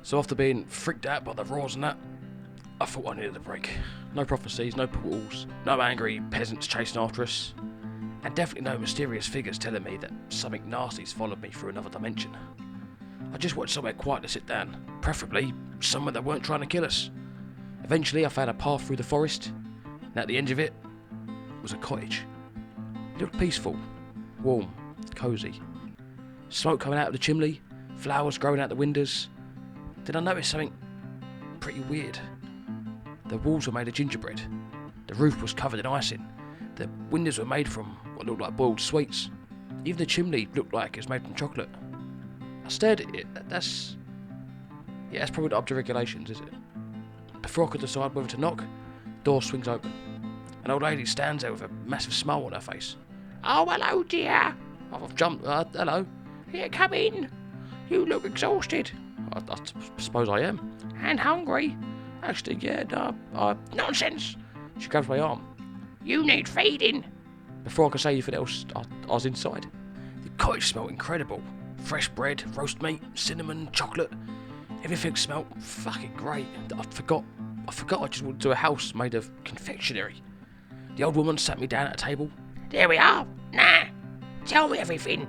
So after being freaked out by the roars and that, I thought I needed a break. No prophecies, no portals, no angry peasants chasing after us, and definitely no mysterious figures telling me that something nasty's followed me through another dimension. I just wanted somewhere quiet to sit down, preferably somewhere that weren't trying to kill us. Eventually I found a path through the forest, and at the end of it was a cottage. It looked peaceful, warm, cosy. Smoke coming out of the chimney, flowers growing out the windows. Then I noticed something pretty weird. The walls were made of gingerbread. The roof was covered in icing. The windows were made from what looked like boiled sweets. Even the chimney looked like it was made from chocolate. I stared at it. That's probably not up to regulations, is it? Before I could decide whether to knock, the door swings open. An old lady stands there with a massive smile on her face. Oh, hello, dear. I've jumped. Hello. Here, come in. You look exhausted. I suppose I am. And hungry. Actually, yeah, Nonsense. She grabs my arm. You need feeding. Before I could say anything else, I was inside. The cottage smelled incredible. Fresh bread, roast meat, cinnamon, chocolate. Everything smelled fucking great. I forgot I just walked into a house made of confectionery. The old woman sat me down at a table. There we are. Nah. Tell me everything.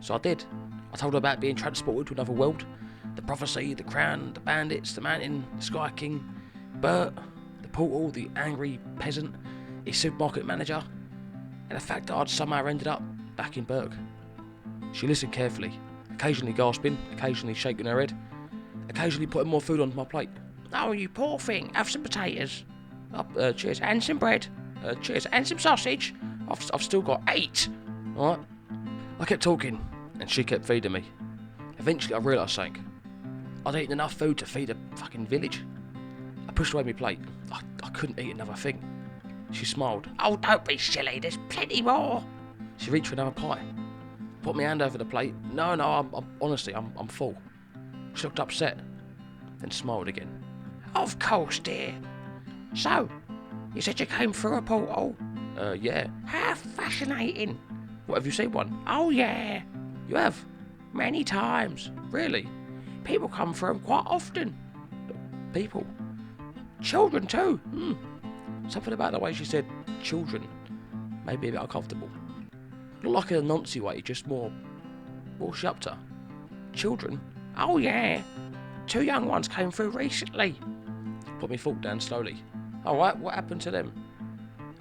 So I did. I told her about being transported to another world. The prophecy, the crown, the bandits, the mountain, the Sky King, Bert, the portal, the angry peasant, his supermarket manager, and the fact that I'd somehow ended up back in Berg. She listened carefully, occasionally gasping, occasionally shaking her head, occasionally putting more food onto my plate. Oh, you poor thing. Have some potatoes. Cheers. And some bread. Cheers. And some sausage. I've still got 8. Alright? I kept talking, and she kept feeding me. Eventually I realised something. I'd eaten enough food to feed a fucking village. I pushed away my plate. I couldn't eat another thing. She smiled. Oh, don't be silly. There's plenty more. She reached for another pie. Put my hand over the plate. No, honestly, I'm full. She looked upset, then smiled again. Of course, dear. So, you said you came through a portal? Yeah. How fascinating. What, have you seen one? Oh, yeah. You have? Many times. Really? People come through them quite often. People? Children, too. Something about the way she said children made me a bit uncomfortable. Not like in a noncy way, just more... What was she up to? Children? Oh, yeah. 2 young ones came through recently. Put my fork down slowly. Alright, what happened to them?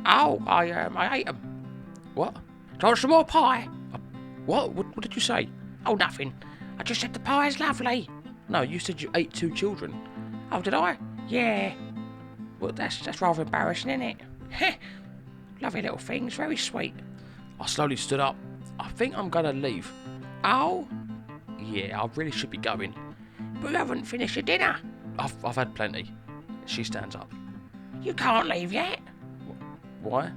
Oh, I ate them. What? Do you want some more pie? What did you say? Oh, nothing. I just said the pie's lovely. No, you said you ate 2 children. Oh, did I? Yeah. Well, that's rather embarrassing, isn't it? Heh. Lovely little things, very sweet. I slowly stood up. I think I'm gonna leave. Oh? Yeah, I really should be going. But you haven't finished your dinner. I've had plenty. She stands up. You can't leave yet. Why?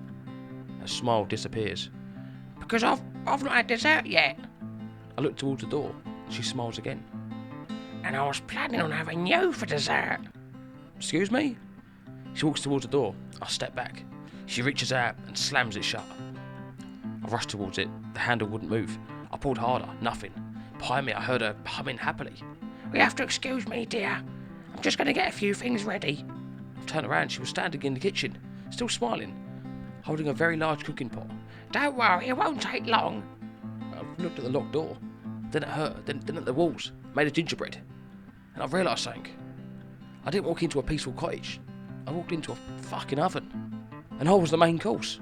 Her smile disappears. Because I've not had dessert yet. I look towards the door. She smiles again. And I was planning on having you for dessert. Excuse me? She walks towards the door. I step back. She reaches out and slams it shut. I rush towards it. The handle wouldn't move. I pulled harder. Nothing. Behind me, I heard her humming happily. We have to excuse me, dear. I'm just going to get a few things ready. I turned around. She was standing in the kitchen, still smiling, holding a very large cooking pot. Don't worry, it won't take long. I looked at the locked door, then at her, then at the walls, made of gingerbread. And I realised something. I didn't walk into a peaceful cottage. I walked into a fucking oven. And I was the main course.